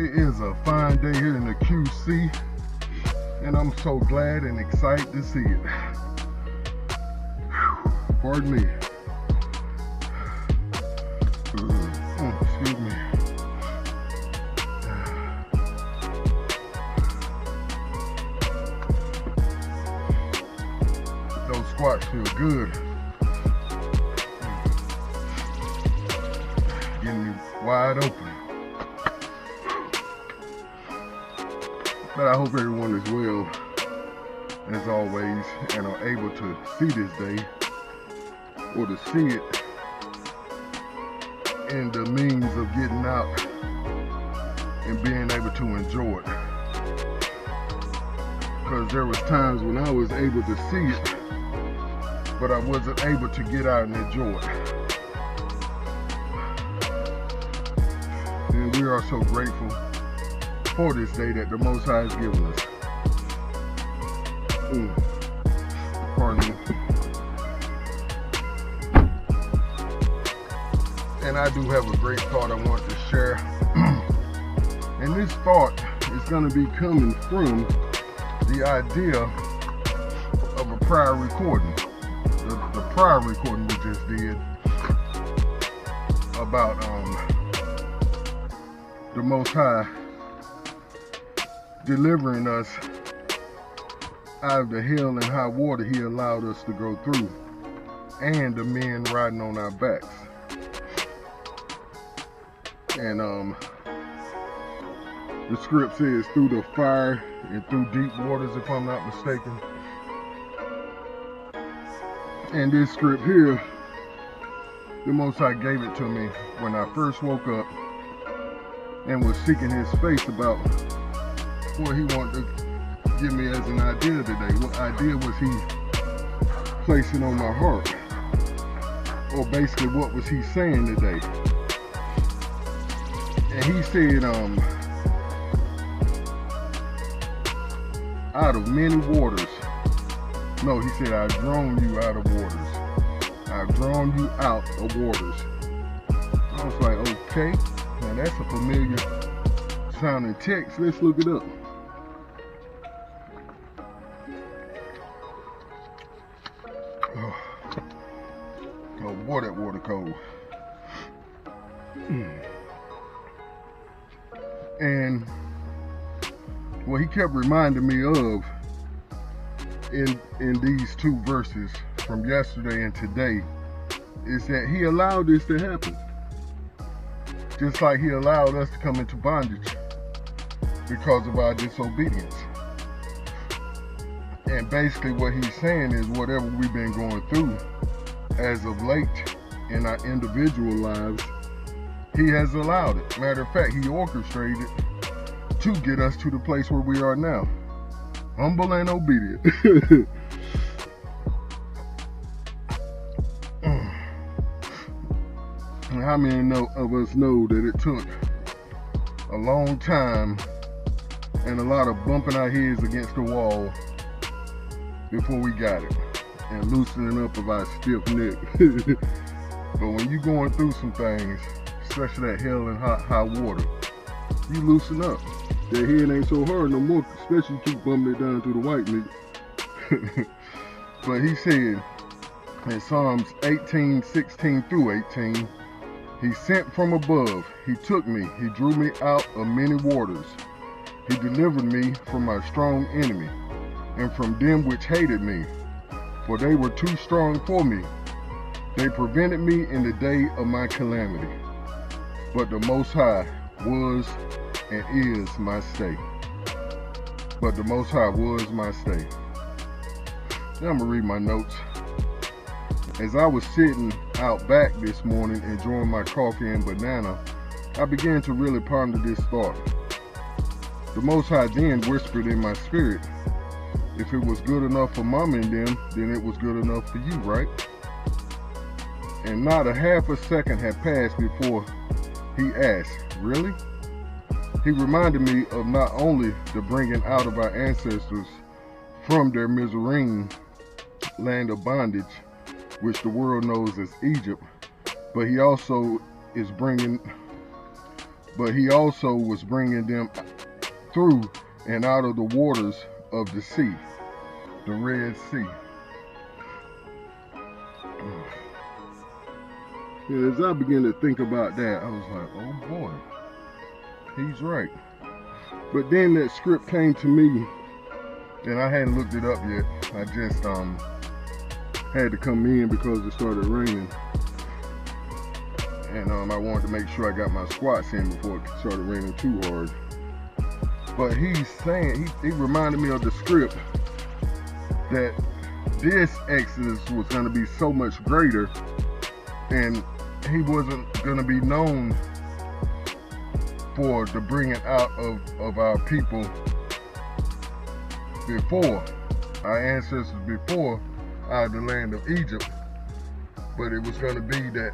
It is a fine day here in the QC, and I'm so glad and excited to see it. Pardon me. Excuse me. Those squats feel good. Getting me wide open. But I hope everyone is well, as always, and are able to see this day, or to see it in the means of getting out and being able to enjoy it. Because there was times when I was able to see it, but I wasn't able to get out and enjoy it. And we are so grateful for this day that the Most High has given us. Pardon me. And I do have a great thought I want to share. And this thought is going to be coming from the idea of a prior recording. The prior recording we just did about the Most High delivering us out of the hell and high water he allowed us to go through, and the men riding on our backs. And the script says through the fire and through deep waters, if I'm not mistaken. And this script here, the Most High gave it to me when I first woke up and was seeking his face about what he wanted to give me as an idea today. What idea was he placing on my heart? Or basically, what was he saying today? And he said, out of many waters. No, he said, I've drawn you out of waters. I've drawn you out of waters. I was like, okay, now that's a familiar sounding text. Let's look it up. Oh boy, that water cold. And what he kept reminding me of in these two verses from yesterday and today is that he allowed this to happen. Just like he allowed us to come into bondage because of our disobedience. And basically what he's saying is whatever we've been going through as of late in our individual lives, he has allowed it. Matter of fact, he orchestrated to get us to the place where we are now. Humble and obedient. And how many of us know that it took a long time and a lot of bumping our heads against the wall before we got it, and loosening up of our stiff neck. But when you're going through some things, especially that hell and high water, you loosen up. That head ain't so hard no more, especially you keep bumping it down through the white meat. But he said in Psalms 18:16 through 18, he sent from above, he took me, he drew me out of many waters. He delivered me from my strong enemy, and from them which hated me, for they were too strong for me. They prevented me in the day of my calamity. But the Most High was and is my stay. But the Most High was my stay. Now I'm going to read my notes. As I was sitting out back this morning enjoying my coffee and banana, I began to really ponder this thought. The Most High then whispered in my spirit, if it was good enough for Momma and them, then it was good enough for you, right? And not a half a second had passed before he asked, really? He reminded me of not only the bringing out of our ancestors from their Mizraim land of bondage, which the world knows as Egypt, but he also is bringing but he also was bringing them through and out of the waters of the sea, the Red Sea. And as I began to think about that, I was like, oh boy, he's right. But then that script came to me, and I hadn't looked it up yet. I just had to come in because it started raining. And I wanted to make sure I got my squats in before it started raining too hard. But he's saying, he reminded me of the script that this Exodus was going to be so much greater, and he wasn't going to be known for the bringing out of our people before, our ancestors before, out of the land of Egypt, but it was going to be that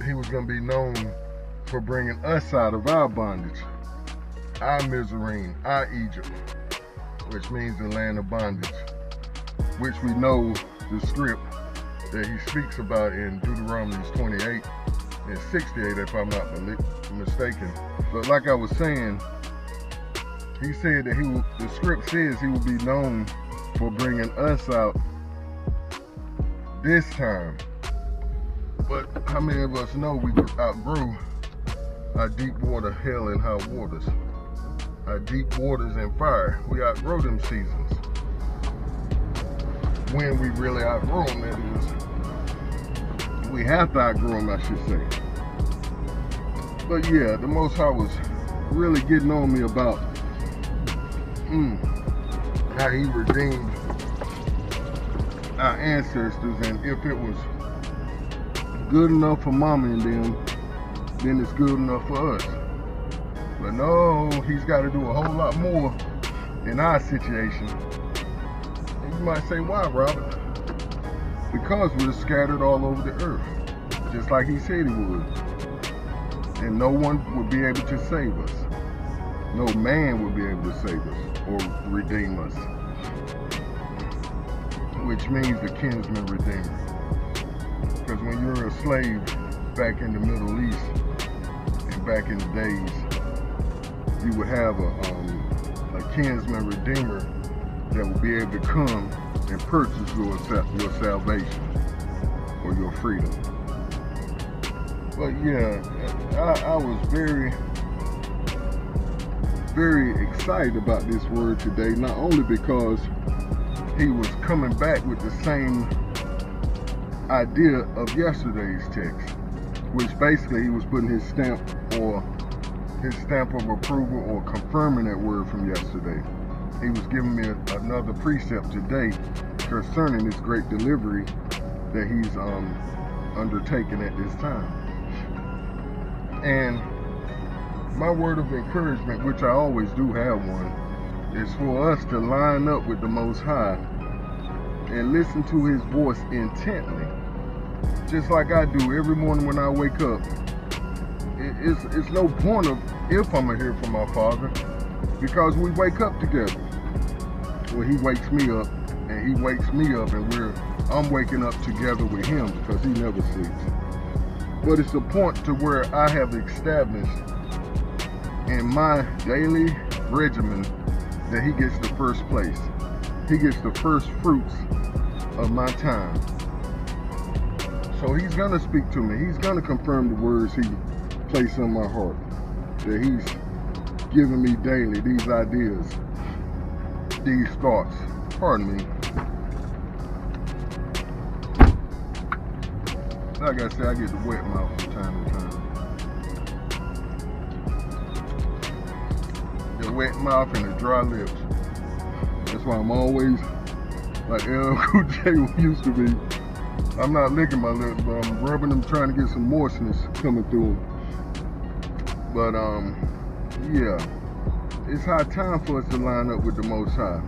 he was going to be known for bringing us out of our bondage, our Mizraim, our Egypt, which means the land of bondage, which we know the script that he speaks about in Deuteronomy 28 and 68, if I'm not mistaken. But like I was saying, he said that the script says he will be known for bringing us out this time. But how many of us know we outgrew our deep water, hell, and high waters? Our deep waters and fire. We outgrow them seasons. When we really outgrow them, that is. We have to outgrow them, I should say. But yeah, the Most High was really getting on me about how he redeemed our ancestors, and if it was good enough for Momma and them, then it's good enough for us. But no, he's got to do a whole lot more in our situation. And you might say, why, Robert? Because we're scattered all over the earth, just like he said he would. And no one would be able to save us. No man would be able to save us or redeem us, which means the kinsman redeemer. Because when you're a slave back in the Middle East and back in the days, you would have a kinsman redeemer that would be able to come and purchase your salvation or your freedom. But yeah, I was very, very excited about this word today, not only because he was coming back with the same idea of yesterday's text, which basically he was putting his stamp of approval or confirming that word from yesterday. He was giving me another precept today concerning this great delivery that he's undertaking at this time. And my word of encouragement, which I always do have one, is for us to line up with the Most High and listen to his voice intently, just like I do every morning when I wake up. It's no point of if I'm going to hear from my Father, because we wake up together. Well, he wakes me up, and he wakes me up, and I'm waking up together with him, because he never sleeps. But it's a point to where I have established in my daily regimen that he gets the first place. He gets the first fruits of my time. So he's going to speak to me. He's going to confirm the words he placed on my heart, that he's giving me daily, these ideas, these thoughts. Pardon me. Like I said, I get the wet mouth from time to time. The wet mouth and the dry lips. That's why I'm always like LL Cool J used to be. I'm not licking my lips, but I'm rubbing them, trying to get some moistness coming through them. But yeah, it's high time for us to line up with the Most High.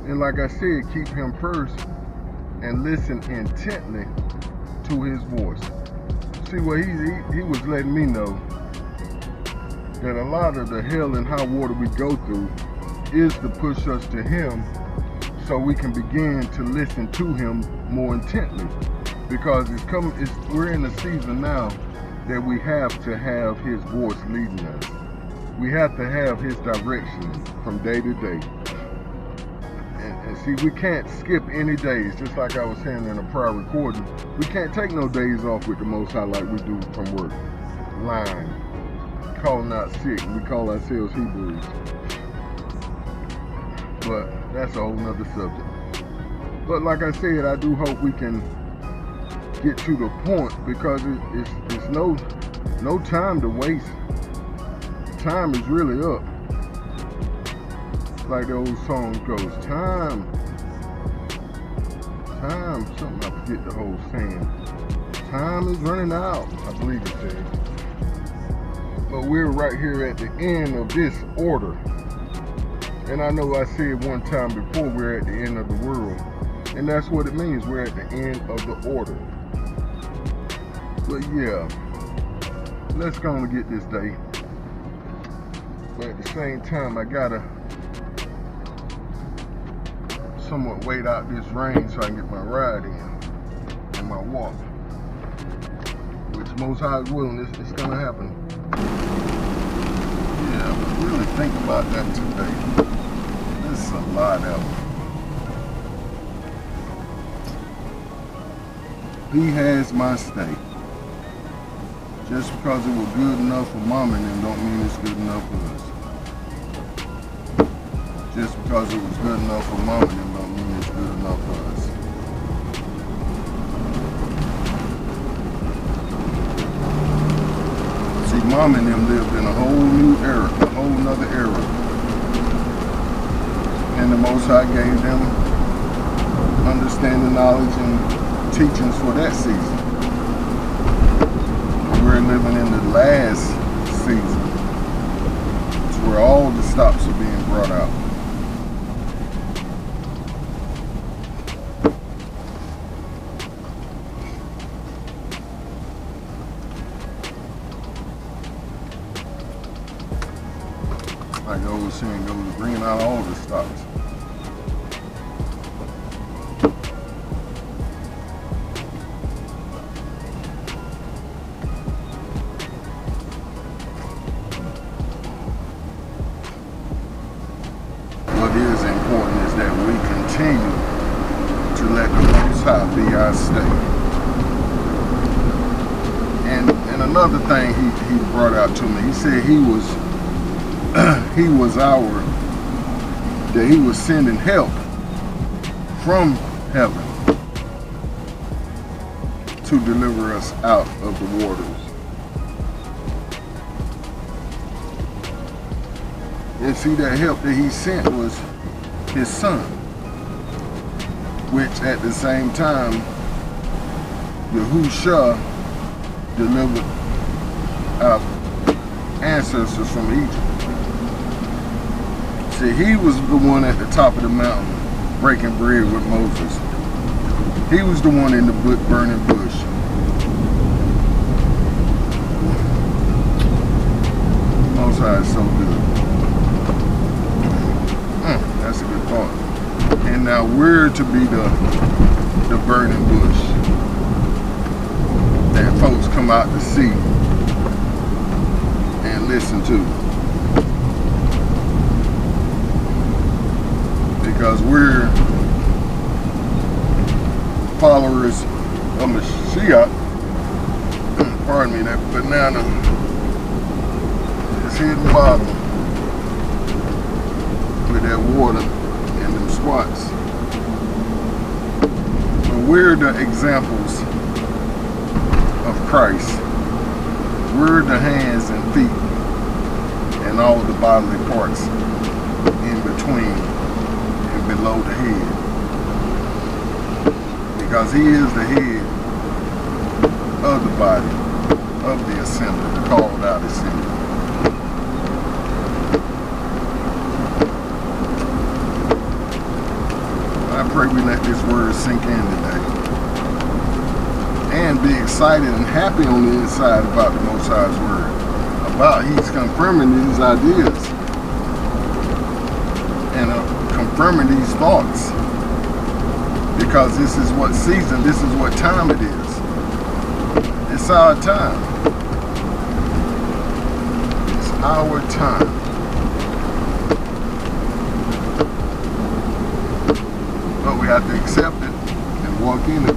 And like I said, keep him first and listen intently to his voice. See, what he was letting me know that a lot of the hell and high water we go through is to push us to him, so we can begin to listen to him more intently. Because we're in a season now that we have to have his voice leading us. We have to have his direction from day to day. And see, we can't skip any days, just like I was saying in a prior recording. We can't take no days off with the Most High like we do from work. Lying, calling out sick, we call ourselves Hebrews. But that's a whole nother subject. But like I said, I do hope we can get to the point, because it's no time to waste. Time is really up. Like the old song goes, time, something, I forget the whole saying. Time is running out, I believe it says. But we're right here at the end of this order. And I know I said one time before, we're at the end of the world. And that's what it means, we're at the end of the order. But yeah, let's go and get this day. But at the same time, I gotta somewhat wait out this rain so I can get my ride in and my walk. Which Most High is willing, it's gonna happen. Yeah, but really think about that today. This is a lot of it. He has my stay. Just because it was good enough for Momma and them don't mean it's good enough for us. Just because it was good enough for Momma and them don't mean it's good enough for us. See, Momma and them lived in a whole new era, a whole nother era. And the Most High gave them understanding, knowledge, and teachings for that season. We're living in the last season. It's where all the stops are being brought out. Like the old saying goes, bringing out all the stops. Continue to let the Most High be our stay. And another thing he brought out to me, he said he was that he was sending help from heaven to deliver us out of the waters. And see, that help that he sent was his son, which at the same time, Yahusha delivered our ancestors from Egypt. See, he was the one at the top of the mountain breaking bread with Moses. He was the one in the burning bush. Most High is so good. That's a good thought. And now we're to be the burning bush that folks come out to see and listen to. Because we're followers of Mashiach. Pardon me, that banana is hitting the bottom with that water and them squats. But we're the examples of Christ. We're the hands and feet and all the bodily parts in between and below the head. Because he is the head of the body, of the assembly, the called out assembly. I pray we let this word sink in today. And be excited and happy on the inside about the Most High's word. About he's confirming these ideas. And confirming these thoughts. Because this is what season, this is what time it is. It's our time. our time. But we have to accept it and walk in it.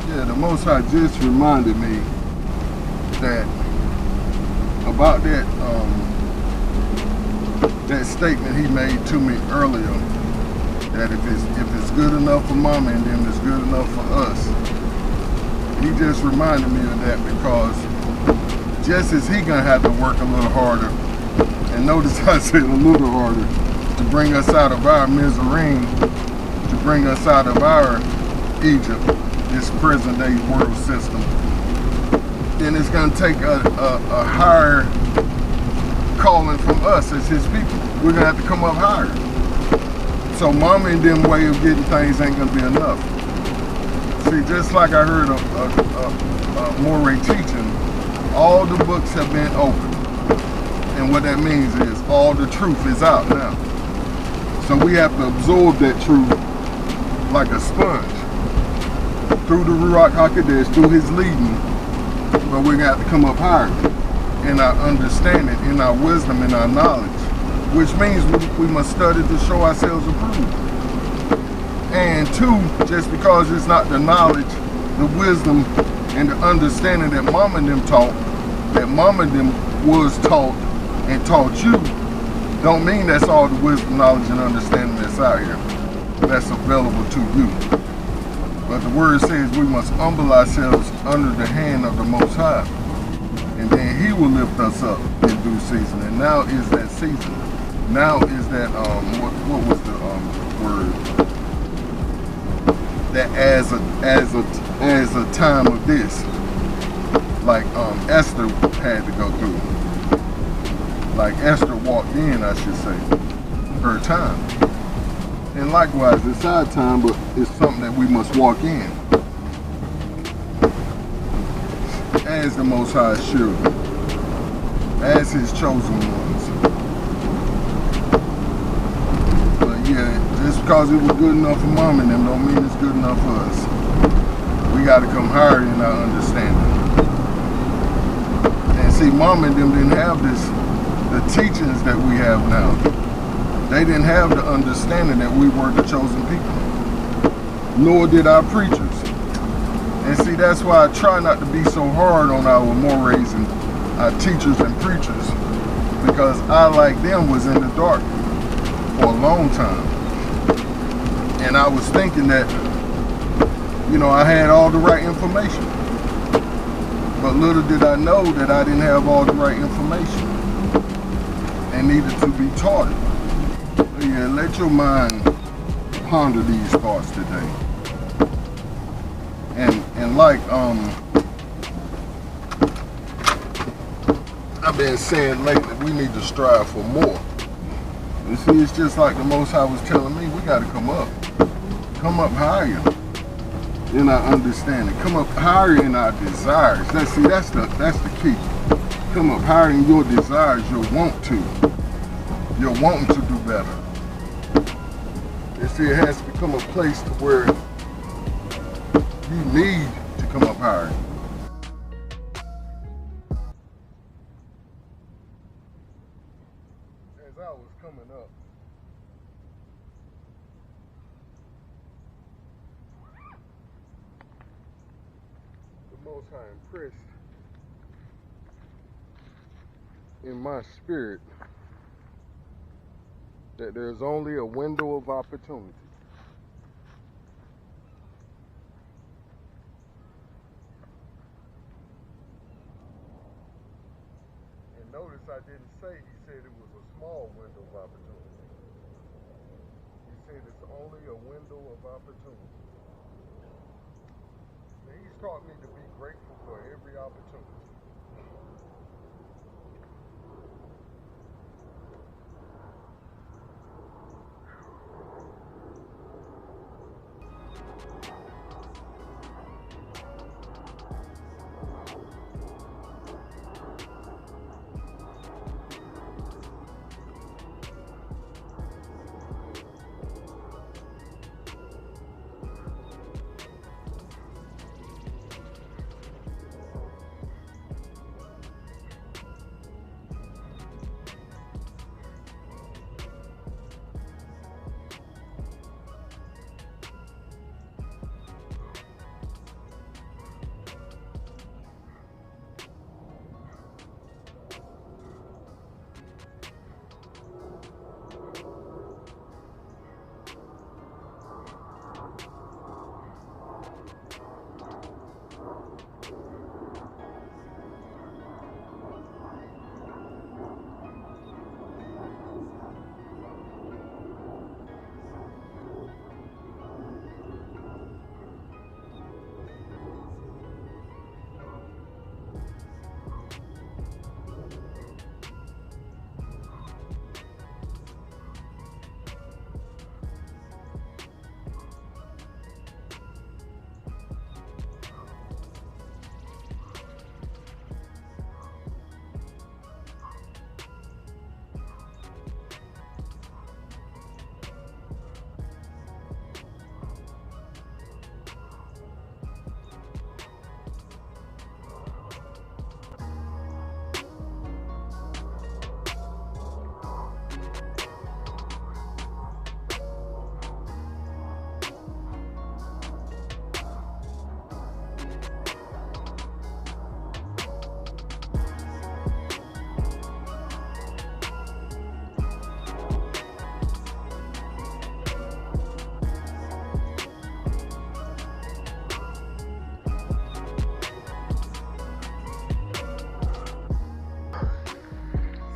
Yeah, the Most High just reminded me that about that that statement he made to me earlier, that if it's good enough for Mama and them, it's good enough for us. He just reminded me of that, because just as he gonna have to work a little harder, and notice I said a little harder, to bring us out of our misery, to bring us out of our Egypt, this present day world system, then it's gonna take a higher calling from us as his people. We're gonna have to come up higher. So Mama and them way of getting things ain't gonna be enough. See, just like I heard a Moray teaching, all the books have been opened. And what that means is all the truth is out now. So we have to absorb that truth like a sponge. Through the Ruach HaKodesh, through his leading. But we're gonna have to come up higher in our understanding, in our wisdom, in our knowledge. Which means we must study to show ourselves approved. And two, just because it's not the knowledge, the wisdom, and the understanding that Mama and them taught, that Mama and them was taught and taught you, don't mean that's all the wisdom, knowledge, and understanding that's out here, that's available to you. But the word says we must humble ourselves under the hand of the Most High, and then he will lift us up in due season. And now is that season. Now is that, what was the word? That as a time of this, like Esther had to go through, like Esther walked in, I should say, her time. And likewise, it's our time, but it's something that we must walk in as the Most High's children, as his chosen ones. Yeah, just because it was good enough for Mom and them don't mean it's good enough for us. We got to come higher in our understanding. And see, Mom and them didn't have the teachings that we have now. They didn't have the understanding that we were the chosen people. Nor did our preachers. And see, that's why I try not to be so hard on our mores and our teachers and preachers. Because I, like them, was in the dark for a long time. And I was thinking that, you know, I had all the right information. But little did I know that I didn't have all the right information and needed to be taught it. So yeah, let your mind ponder these thoughts today. And like I've been saying lately, we need to strive for more. You see, it's just like the Most High was telling me, we got to come up higher in our understanding, come up higher in our desires. That's the key. Come up higher in your desires, you're wanting to do better. You see, it has to become a place to where you need to come up higher. As I was coming up, the Most High impressed in my spirit that there's only a window of opportunity. And notice I didn't say he said it was a small window of opportunity. He said it's only a window of opportunity. And he's taught me to be grateful for every opportunity.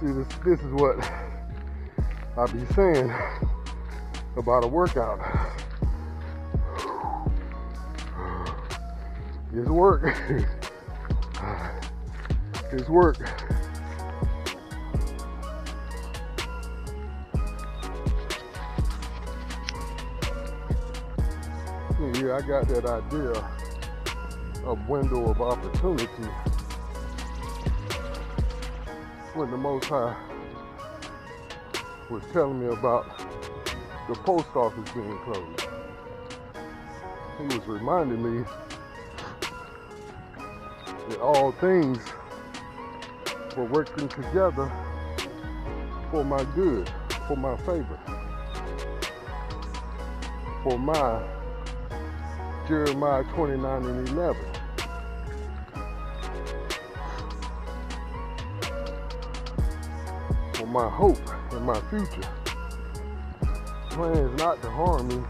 See, this is what I be saying about a workout. It's work. It's work. Yeah, I got that idea of window of opportunity when the Most High was telling me about the post office being closed. He was reminding me that all things were working together for my good, for my favor, for my Jeremiah 29:11. For my hope and my future. Plans not to harm me,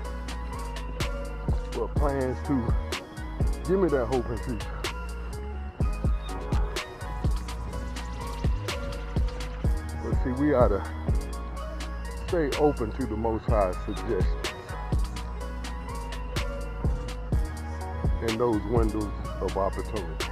but plans to give me that hope and future. But see, we ought to stay open to the Most High's suggestions in those windows of opportunity.